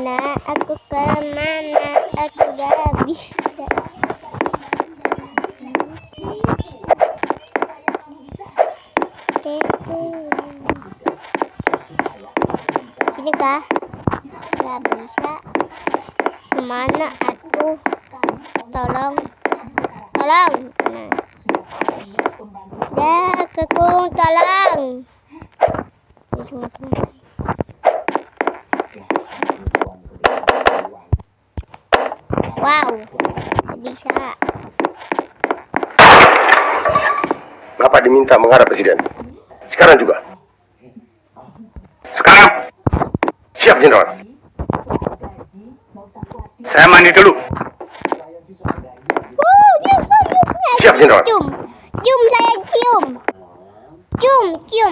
kemana, aku kemana, aku gak bisa. Sini kah? Gak bisa. Kemana atuh? Tolong. Nah. Ya, kekung, tolong. Wow, bisa. Bapak diminta menghadap Presiden. Sekarang juga. Sekarang. Siap, Jenderal. Saya mandi dulu. Siap, Jenderal. Cium saya cium. Cium.